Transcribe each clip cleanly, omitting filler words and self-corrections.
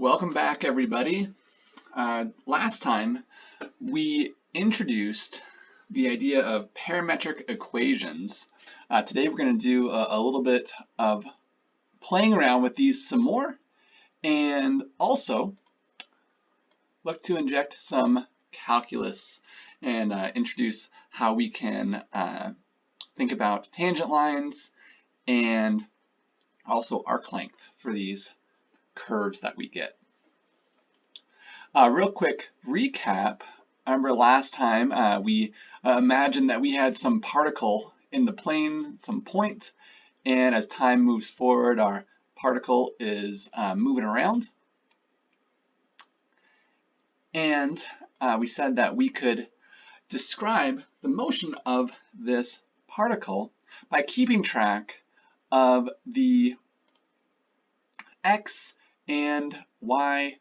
Welcome back, everybody. Last time we introduced the idea of parametric equations. Today we're going to do a little bit of playing around with these some more, and also look to inject some calculus and introduce how we can think about tangent lines and also arc length for these curves that we get. Real quick recap. I remember last time we imagined that we had some particle in the plane, some point, and as time moves forward, our particle is moving around. And we said that we could describe the motion of this particle by keeping track of the x and y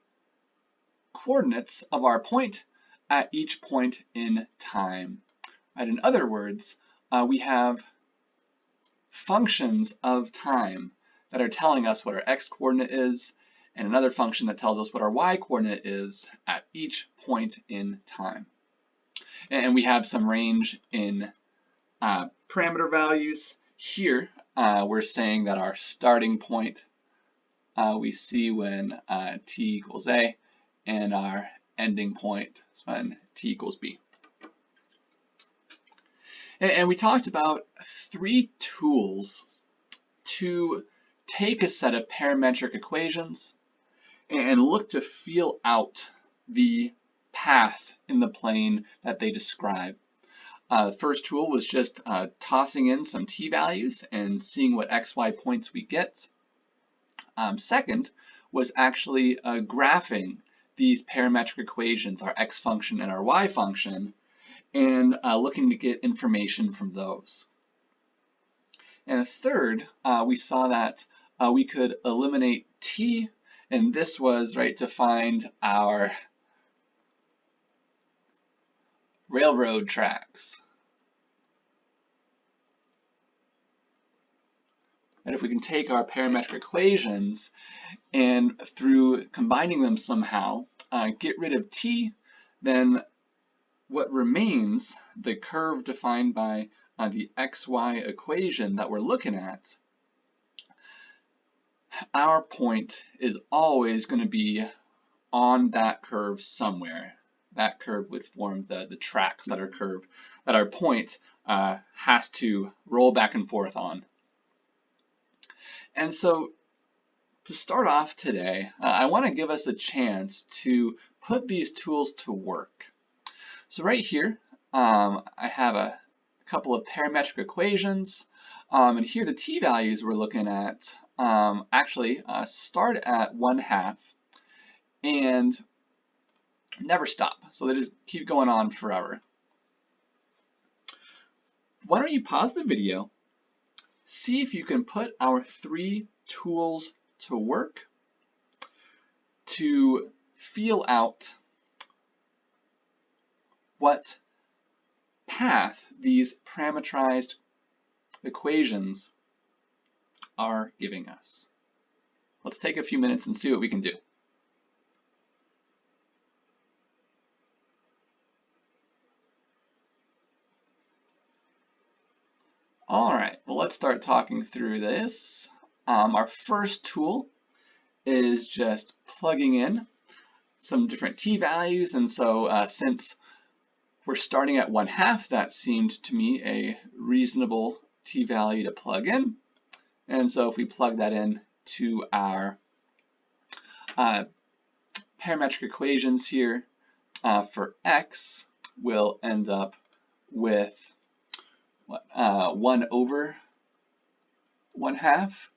coordinates of our point at each point in time. Right? In other words, we have functions of time that are telling us what our x coordinate is, and another function that tells us what our y coordinate is at each point in time. And we have some range in parameter values. Here, we're saying that our starting point we see when t equals a, and our ending point is when t equals b. And we talked about three tools to take a set of parametric equations and look to feel out the path in the plane that they describe. The first tool was just tossing in some t-values and seeing what xy points we get. Second was actually graphing these parametric equations, our x function and our y function, and looking to get information from those. And third, we saw that we could eliminate t, and this was to find our railroad tracks. And if we can take our parametric equations and through combining them somehow, get rid of t, then what remains, the curve defined by the xy equation that we're looking at, our point is always going to be on that curve somewhere. That curve would form the tracks that our point has to roll back and forth on. And so to start off today, I want to give us a chance to put these tools to work. So right here, I have a couple of parametric equations, and here the t-values we're looking at actually start at 1/2 and never stop. So they just keep going on forever. Why don't you pause the video, see if you can put our three tools to work to feel out what path these parameterized equations are giving us. Let's take a few minutes and see what we can do. All right, well, let's start talking through this. Our first tool is just plugging in some different t-values, and so since we're starting at 1/2, that seemed to me a reasonable t-value to plug in. And so if we plug that in to our parametric equations here for x, we'll end up with 1/1/2,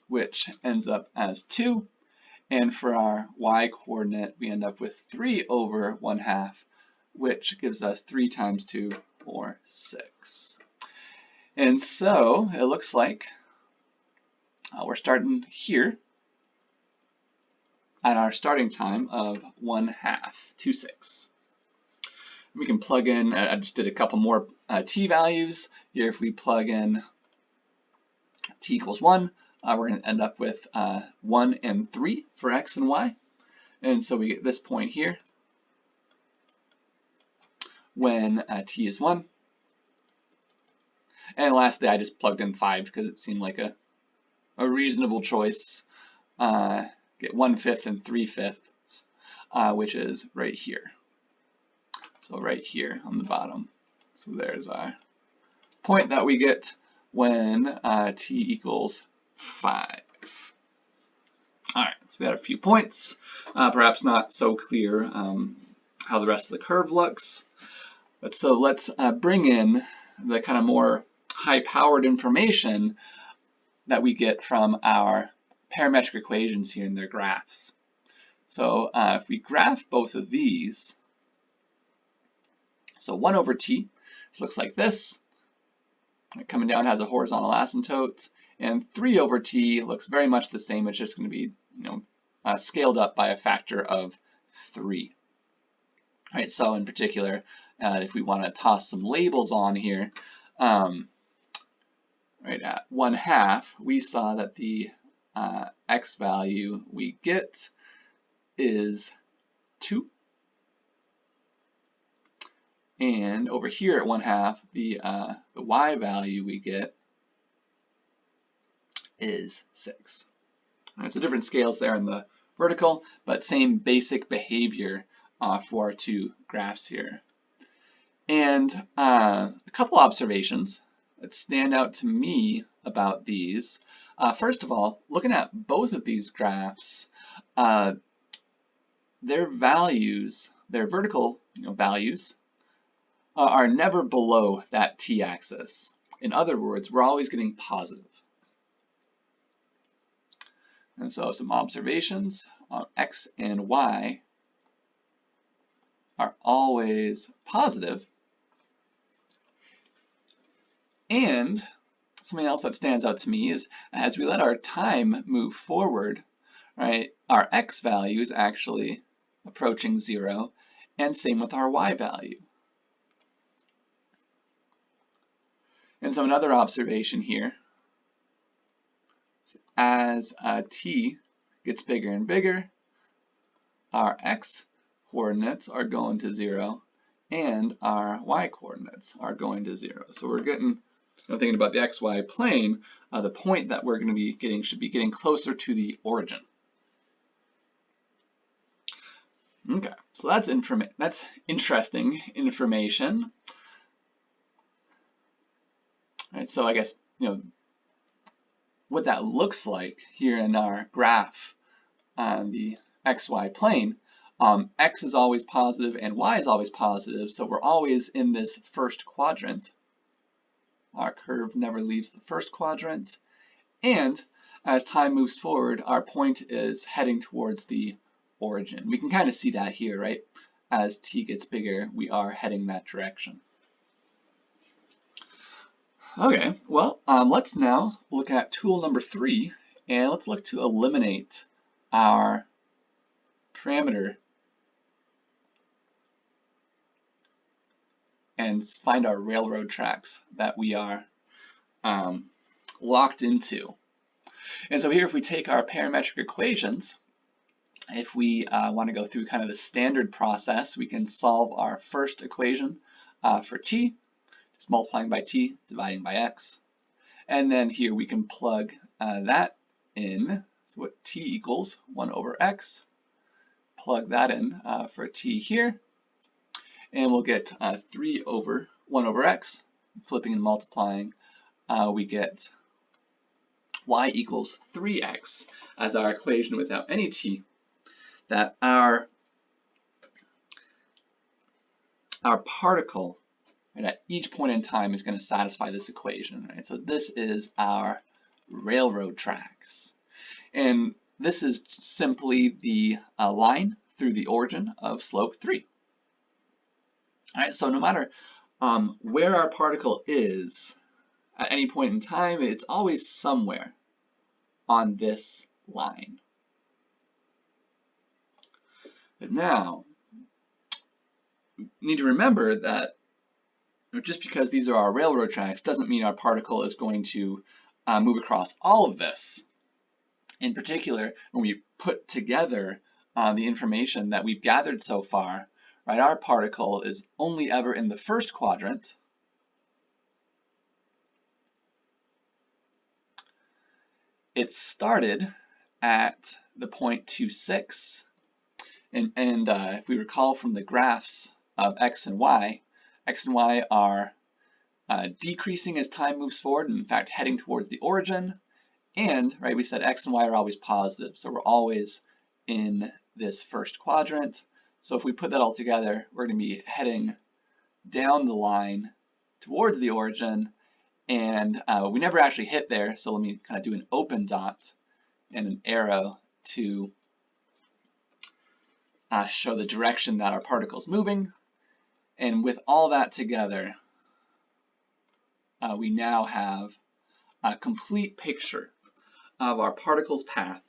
which ends up as 2. And for our y coordinate, we end up with 3/1/2, which gives us 3 times 2, or 6. And so it looks like we're starting here at our starting time of 1/2, 26. We can plug in, I just did a couple more t-values. Here if we plug in t equals 1, we're going to end up with 1 and 3 for x and y. And so we get this point here when t is 1. And lastly, I just plugged in 5 because it seemed like a reasonable choice. Get 1/5 and 3/5, which is right here. So right here on the bottom. So there's our point that we get when t equals 5. All right, so we had a few points. Perhaps not so clear how the rest of the curve looks. But so let's bring in the kind of more high-powered information that we get from our parametric equations here in their graphs. So if we graph both of these, so 1 over t, this looks like this. Coming down has a horizontal asymptote, and 3 over t looks very much the same. It's just going to be, scaled up by a factor of 3. All right, so in particular, if we want to toss some labels on here, right at 1/2, we saw that the x value we get is 2. And over here at 1/2, the y value we get is 6. All right, so different scales there in the vertical, but same basic behavior for our two graphs here. And a couple observations that stand out to me about these. First of all, looking at both of these graphs, their values, their vertical values, are never below that t-axis. In other words, we're always getting positive. And so some observations on x and y are always positive. And something else that stands out to me is as we let our time move forward, right, our x value is actually approaching 0, and same with our y value. And so another observation here, as t gets bigger and bigger, our x coordinates are going to 0, and our y coordinates are going to 0. So we're getting, thinking about the xy plane, the point that we're going to be getting should be getting closer to the origin. Okay, so that's interesting information. All right, so I guess what that looks like here in our graph on the xy plane. X is always positive and y is always positive, so we're always in this first quadrant. Our curve never leaves the first quadrant, and as time moves forward, our point is heading towards the origin. We can kind of see that here, right? As t gets bigger, we are heading that direction. Okay, well, let's now look at tool number 3, and let's look to eliminate our parameter and find our railroad tracks that we are locked into. And so here, if we take our parametric equations, if we want to go through kind of the standard process, we can solve our first equation for t, just multiplying by t, dividing by x. And then here we can plug that in. So what t equals 1 over x, plug that in for t here, and we'll get 3 over 1 over x, flipping and multiplying, we get y equals 3x as our equation without any t, that our particle, right, at each point in time is going to satisfy this equation. Right? So this is our railroad tracks. And this is simply the line through the origin of slope 3. All right, so no matter where our particle is at any point in time, it's always somewhere on this line. But now, we need to remember that just because these are our railroad tracks doesn't mean our particle is going to move across all of this. In particular, when we put together the information that we've gathered so far, right, our particle is only ever in the first quadrant. It started at the point 2,6, and if we recall from the graphs of x and y are decreasing as time moves forward, and in fact heading towards the origin. And right, we said x and y are always positive, so we're always in this first quadrant. So if we put that all together, we're going to be heading down the line towards the origin, and we never actually hit there, so let me kind of do an open dot and an arrow to show the direction that our particle is moving. And with all that together, we now have a complete picture of our particle's path,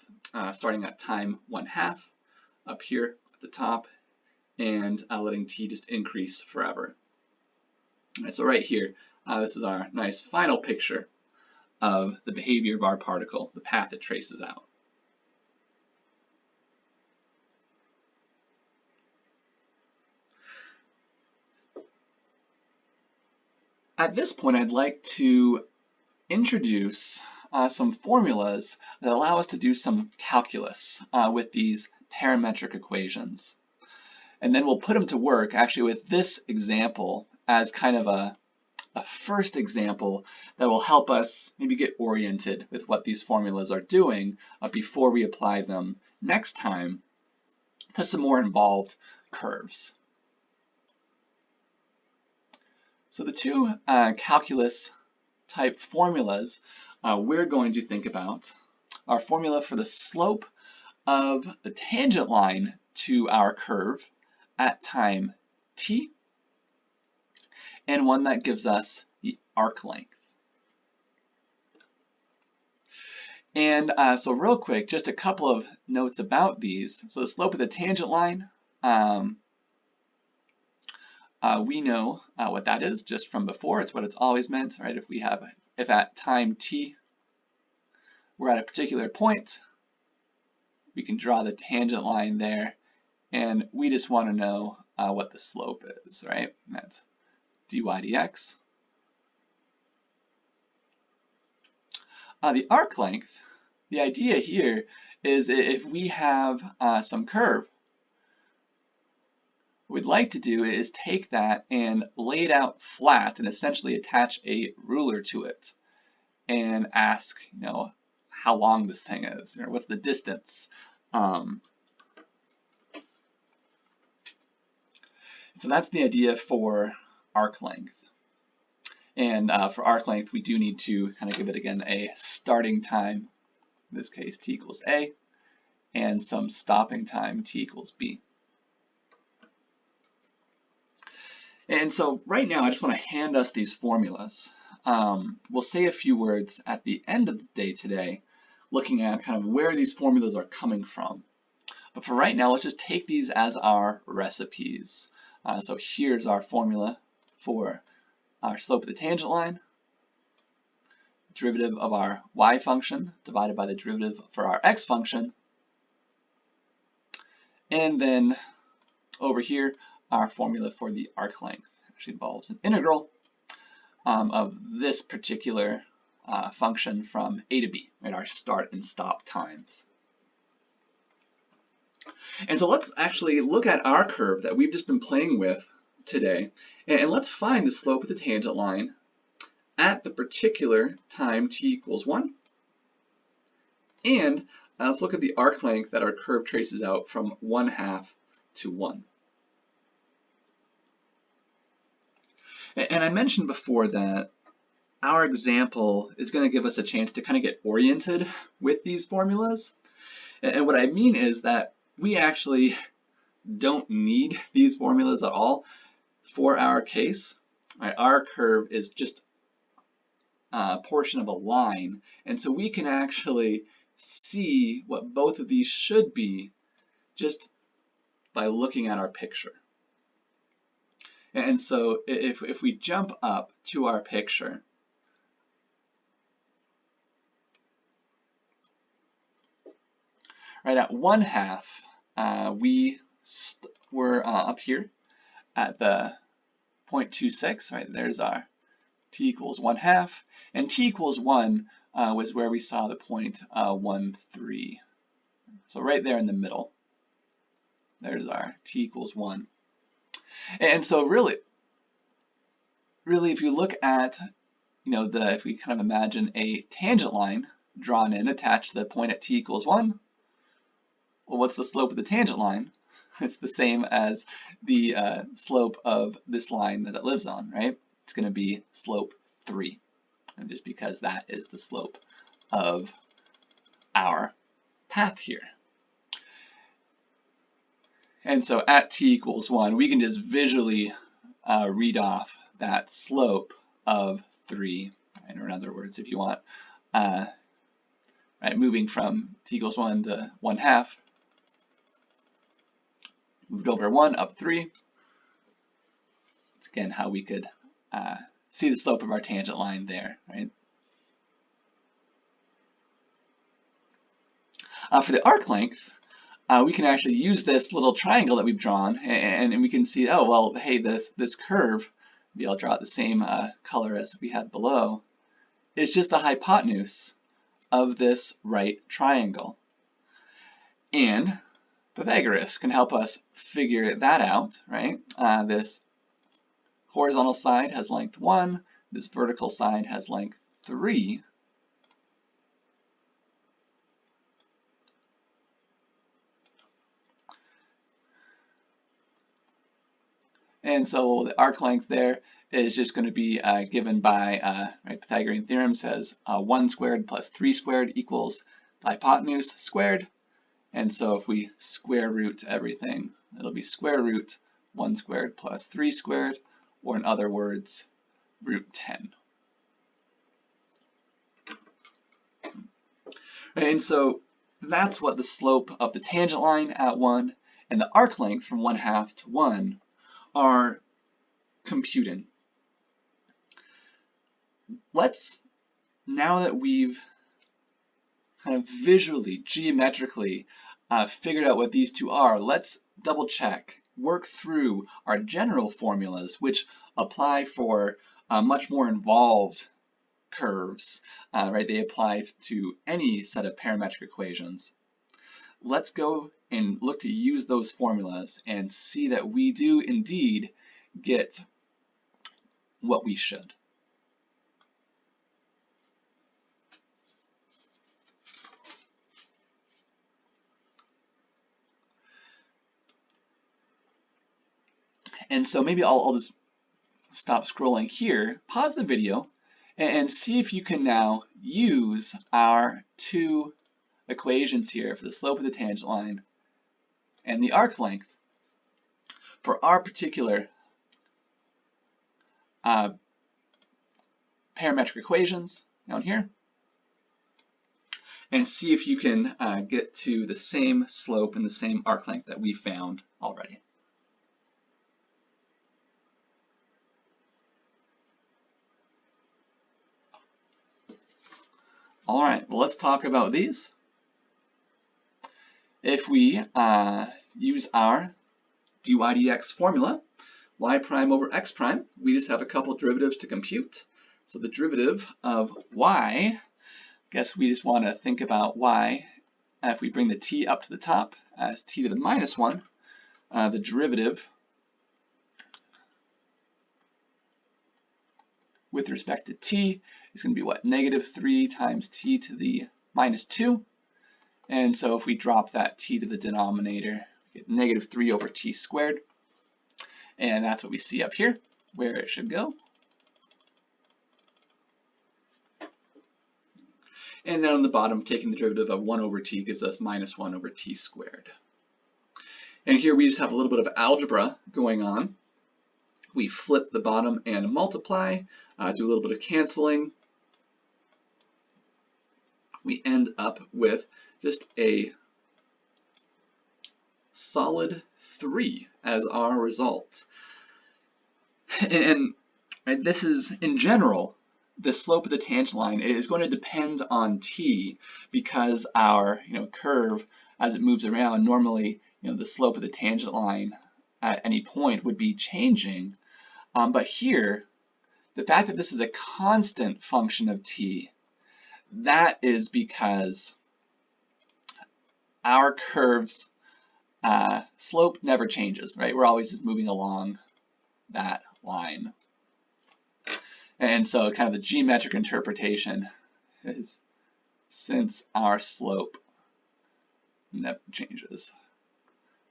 starting at time 1/2 up here at the top, and letting t just increase forever. All right, so right here, this is our nice final picture of the behavior of our particle, the path it traces out. At this point, I'd like to introduce some formulas that allow us to do some calculus with these parametric equations. And then we'll put them to work actually with this example as kind of a first example that will help us maybe get oriented with what these formulas are doing before we apply them next time to some more involved curves. So the two calculus type formulas we're going to think about are formula for the slope of the tangent line to our curve at time t, and one that gives us the arc length. And so real quick, just a couple of notes about these. So the slope of the tangent line, we know what that is just from before. It's what it's always meant, right? If at time t we're at a particular point, we can draw the tangent line there, and we just want to know what the slope is, right? That's dy dx. The arc length, the idea here is if we have some curve, what we'd like to do is take that and lay it out flat and essentially attach a ruler to it and ask, how long this thing is, or what's the distance. So that's the idea for arc length. And for arc length, we do need to kind of give it, again, a starting time, in this case t equals a, and some stopping time t equals b. And so right now, I just want to hand us these formulas. We'll say a few words at the end of the day today, looking at kind of where these formulas are coming from. But for right now, let's just take these as our recipes. So here's our formula for our slope of the tangent line, derivative of our y function divided by the derivative for our x function, and then over here, our formula for the arc length actually involves an integral of this particular function from a to b, right, our start and stop times. And so let's actually look at our curve that we've just been playing with today, and let's find the slope of the tangent line at the particular time t equals 1. And let's look at the arc length that our curve traces out from 1/2 to 1. And I mentioned before that our example is going to give us a chance to kind of get oriented with these formulas. And what I mean is that we actually don't need these formulas at all for our case. Right, our curve is just a portion of a line, and so we can actually see what both of these should be just by looking at our picture. And so if we jump up to our picture, right at 1/2, we were up here at the 0.26, right? There's our t equals 1/2, and t equals 1 was where we saw the 0.13. So right there in the middle, there's our t equals 1. And so really, if you look at, if we kind of imagine a tangent line drawn in attached to the point at t equals 1, well, what's the slope of the tangent line? It's the same as the slope of this line that it lives on, right? It's going to be slope 3, and just because that is the slope of our path here. And so at t equals 1, we can just visually read off that slope of 3, right? Or in other words, if you want, right, moving from t equals 1 to 1/2, moved over 1, up 3. It's again how we could see the slope of our tangent line there, right? For the arc length, we can actually use this little triangle that we've drawn, and we can see, oh, well, hey, this curve, maybe I'll draw it the same color as we had below, is just the hypotenuse of this right triangle. And Pythagoras can help us figure that out, right? This horizontal side has length 1, this vertical side has length 3. And so the arc length there is just going to be given by, right, Pythagorean theorem says 1 squared plus 3 squared equals the hypotenuse squared. And so if we square root everything, it'll be square root 1 squared plus 3 squared, or in other words, root 10. And so that's what the slope of the tangent line at 1 and the arc length from 1/2 to 1 are computing. Let's, now that we've kind of visually, geometrically figured out what these two are, let's double check, work through our general formulas, which apply for much more involved curves, right? They apply to any set of parametric equations. Let's go and look to use those formulas and see that we do indeed get what we should. And so maybe I'll just stop scrolling here, pause the video, and see if you can now use our two equations here for the slope of the tangent line and the arc length for our particular parametric equations down here, and see if you can get to the same slope and the same arc length that we found already. All right, well, let's talk about these. If we use our dy dx formula, y prime over x prime, we just have a couple derivatives to compute. So the derivative of y, I guess we just want to think about y, if we bring the t up to the top as t to the minus 1, the derivative with respect to t is going to be what? -3 times t to the minus 2. And so if we drop that t to the denominator, we get -3 over t squared. And that's what we see up here, where it should go. And then on the bottom, taking the derivative of 1 over t gives us -1 over t squared. And here we just have a little bit of algebra going on. We flip the bottom and multiply, do a little bit of canceling. We end up with just a solid 3 as our result. And this is, in general, the slope of the tangent line is going to depend on t, because our curve, as it moves around, normally the slope of the tangent line at any point would be changing. But here, the fact that this is a constant function of t, that is because our curve's slope never changes, right? We're always just moving along that line. And so kind of the geometric interpretation is since our slope never changes.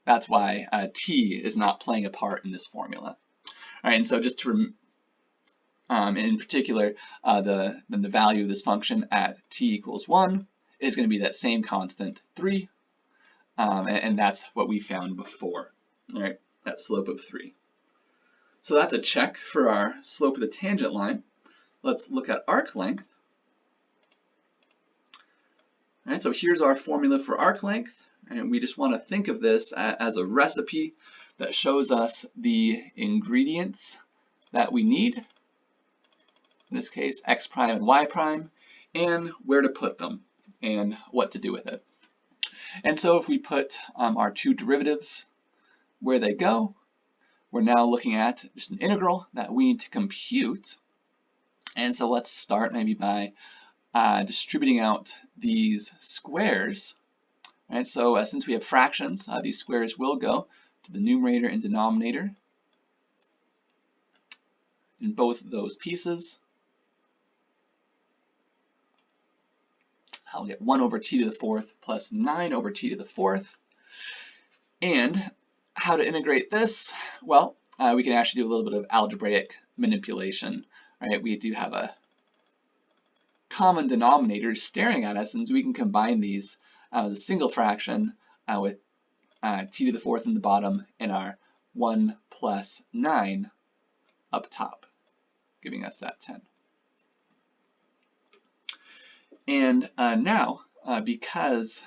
That's why t is not playing a part in this formula. All right, and so just to in particular, the value of this function at t equals 1 is going to be that same constant 3, and that's what we found before, all right, that slope of 3. So that's a check for our slope of the tangent line. Let's look at arc length. All right, so here's our formula for arc length, and we just want to think of this as a recipe that shows us the ingredients that we need, in this case x prime and y prime, and where to put them and what to do with it. And so if we put our two derivatives where they go, we're now looking at just an integral that we need to compute. And so let's start maybe by distributing out these squares. Right, so since we have fractions, these squares will go to the numerator and denominator in both of those pieces. I'll get 1 over t to the 4th plus 9 over t to the 4th. And how to integrate this? Well, we can actually do a little bit of algebraic manipulation. Right? We do have a common denominator staring at us, and so we can combine these as a single fraction with t to the 4th in the bottom and our 1 plus 9 up top, giving us that 10. And now, because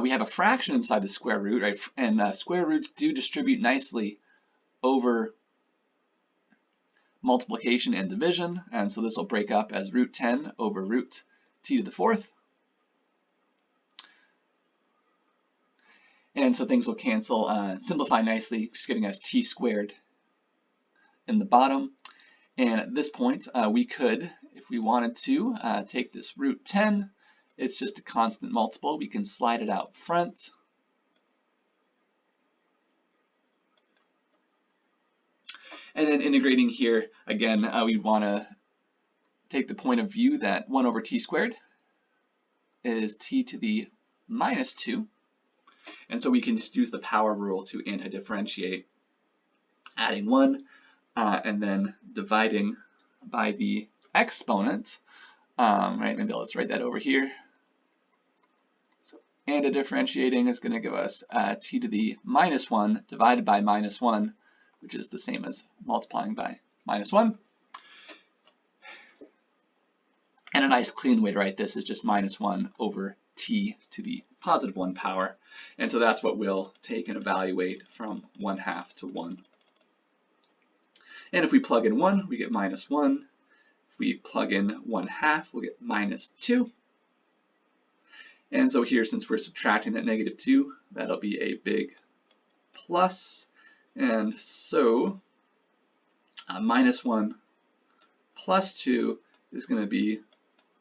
we have a fraction inside the square root, right? And square roots do distribute nicely over multiplication and division, and so this will break up as root 10 over root t to the 4th. And so things will cancel, simplify nicely, just giving us t squared in the bottom. And at this point, we could, if we wanted to, take this root 10. It's just a constant multiple. We can slide it out front. And then integrating here, again, we want to take the point of view that 1 over t squared is t to the minus 2. And so we can just use the power rule to anti-differentiate, adding 1 and then dividing by the exponent. Right, maybe let's write that over here. So anti-differentiating is going to give us t to the minus 1 divided by minus 1, which is the same as multiplying by minus 1. And a nice clean way to write this is just minus 1 over t to the positive 1 power. And so that's what we'll take and evaluate from 1/2 to 1. And if we plug in 1, we get minus 1. If we plug in 1/2, we'll get minus 2. And so here, since we're subtracting that negative 2, that'll be a big plus. And so minus 1 plus 2 is going to be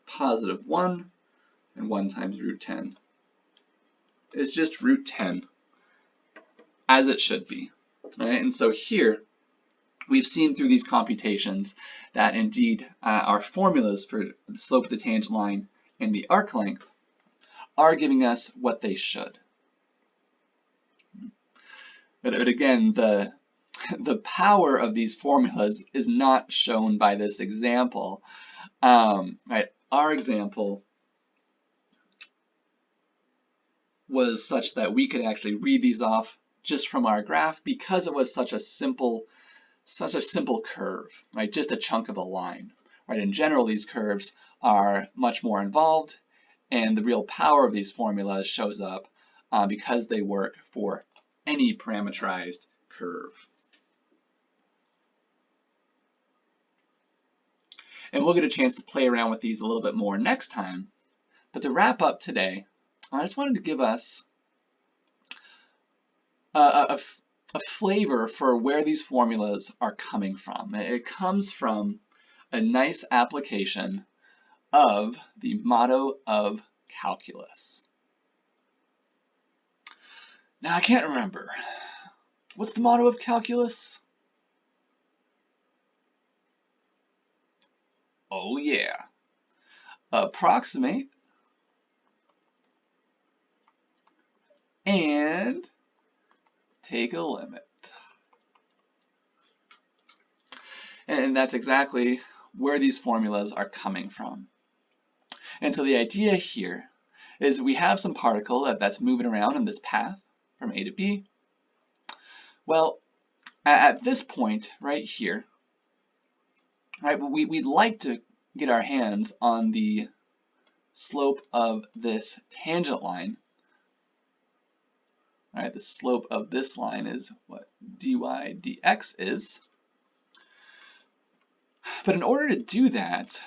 positive 1, and 1 times root 10 is just root 10, as it should be. Right? And so here, we've seen through these computations that indeed our formulas for the slope of the tangent line and the arc length are giving us what they should. But again, the power of these formulas is not shown by this example. Right? Our example was such that we could actually read these off just from our graph because it was such a simple curve, right? Just a chunk of a line, right? In general, these curves are much more involved, and the real power of these formulas shows up because they work for any parameterized curve. And we'll get a chance to play around with these a little bit more next time. But to wrap up today, I just wanted to give us a flavor for where these formulas are coming from. It comes from a nice application of the motto of calculus. Now, I can't remember. What's the motto of calculus? Oh yeah. Approximate and take a limit. And that's exactly where these formulas are coming from. And so the idea here is we have some particle that's moving around in this path from A to B. Well, at this point right here, right, we'd like to get our hands on the slope of this tangent line. All right, the slope of this line is what dy dx is. But in order to do that,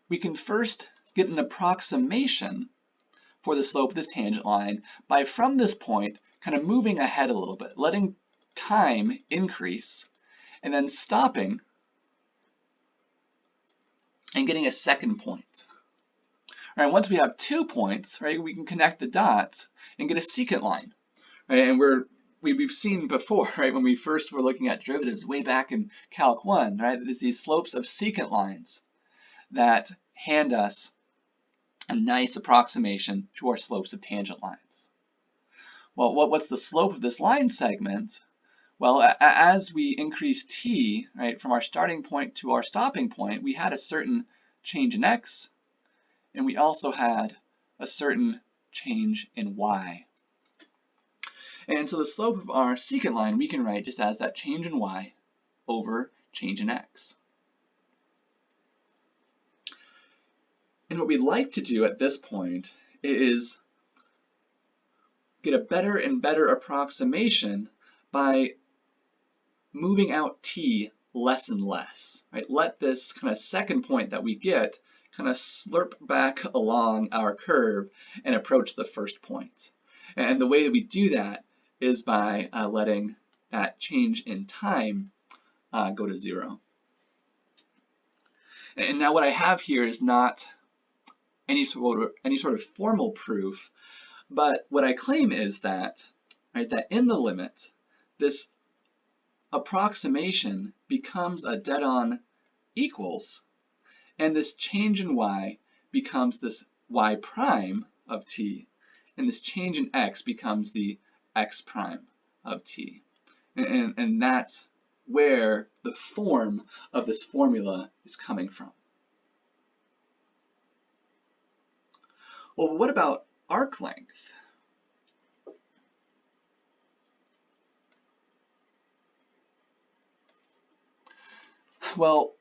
we can first get an approximation for the slope of this tangent line by, from this point, kind of moving ahead a little bit, letting time increase, and then stopping and getting a second point. All right, once we have 2 points, right, we can connect the dots and get a secant line. Right, and we've seen before, right, when we first were looking at derivatives way back in Calc 1, right, there's these slopes of secant lines that hand us a nice approximation to our slopes of tangent lines. Well, what's the slope of this line segment? Well, as we increase t, right, from our starting point to our stopping point, we had a certain change in x, and we also had a certain change in y. And so the slope of our secant line we can write just as that change in y over change in x. And what we'd like to do at this point is get a better and better approximation by moving out t less and less. Right? Let this kind of second point that we get kind of slurp back along our curve and approach the first point. And the way that we do that is by letting that change in time go to 0. And now what I have here is not any sort of formal proof, but what I claim is that, right, that in the limit, this approximation becomes a dead-on equals, and this change in y becomes this y prime of t, and this change in x becomes the x prime of t. And that's where the form of this formula is coming from. Well, what about arc length? Well,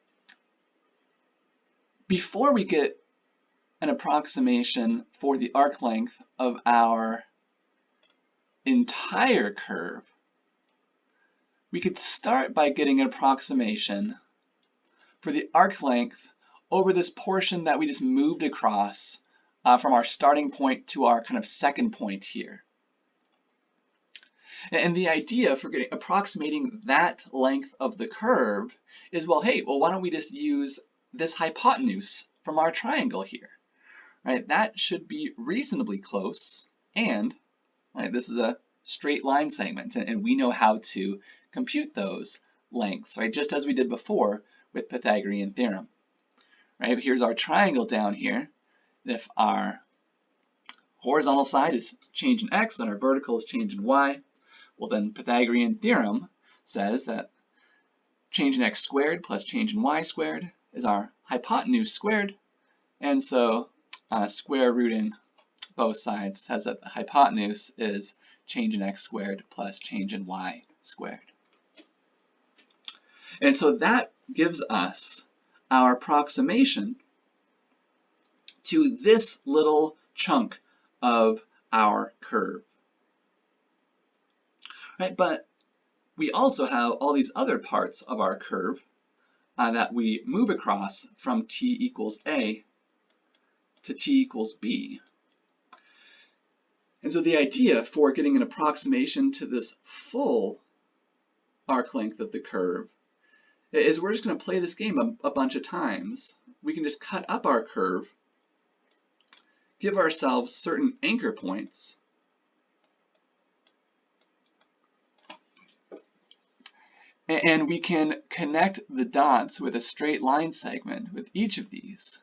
before we get an approximation for the arc length of our entire curve, we could start by getting an approximation for the arc length over this portion that we just moved across from our starting point to our kind of second point here. And the idea for approximating that length of the curve is, well, hey, why don't we just use this hypotenuse from our triangle here, right? That should be reasonably close, and right, this is a straight line segment, and we know how to compute those lengths, right? Just as we did before with Pythagorean theorem, right? Here's our triangle down here. If our horizontal side is change in x and our vertical is change in y, well then Pythagorean theorem says that change in x squared plus change in y squared is our hypotenuse squared, and so square rooting both sides says that the hypotenuse is change in x squared plus change in y squared. And so that gives us our approximation to this little chunk of our curve. Right, but we also have all these other parts of our curve that we move across from t equals a to t equals b. And so the idea for getting an approximation to this full arc length of the curve is we're just going to play this game a bunch of times. We can just cut up our curve, give ourselves certain anchor points, and we can connect the dots with a straight line segment with each of these.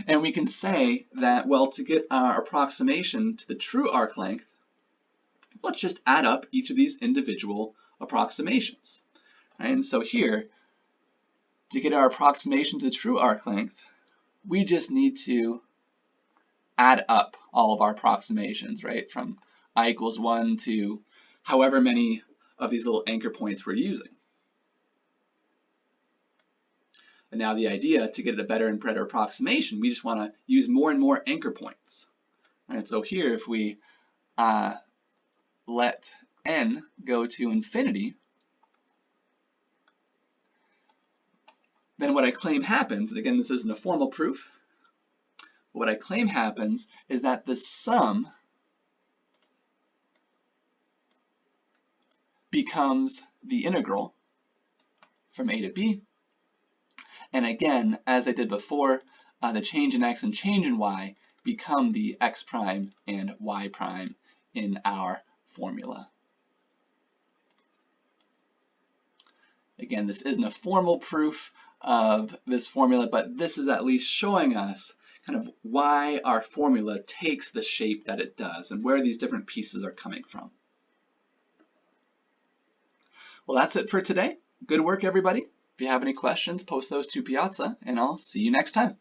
And we can say that, well, to get our approximation to the true arc length, let's just add up each of these individual approximations. Right? And so here, to get our approximation to the true arc length, we just need to add up all of our approximations, right? From I equals 1 to however many of these little anchor points we're using. And now the idea, to get a better and better approximation, we just want to use more and more anchor points. Right? So here, if we let n go to infinity, then what I claim happens, and again, this isn't a formal proof, but what I claim happens is that the sum becomes the integral from a to b. And again, as I did before, the change in x and change in y become the x prime and y prime in our formula. Again, this isn't a formal proof of this formula, but this is at least showing us kind of why our formula takes the shape that it does and where these different pieces are coming from. Well, that's it for today. Good work, everybody. If you have any questions, post those to Piazza, and I'll see you next time.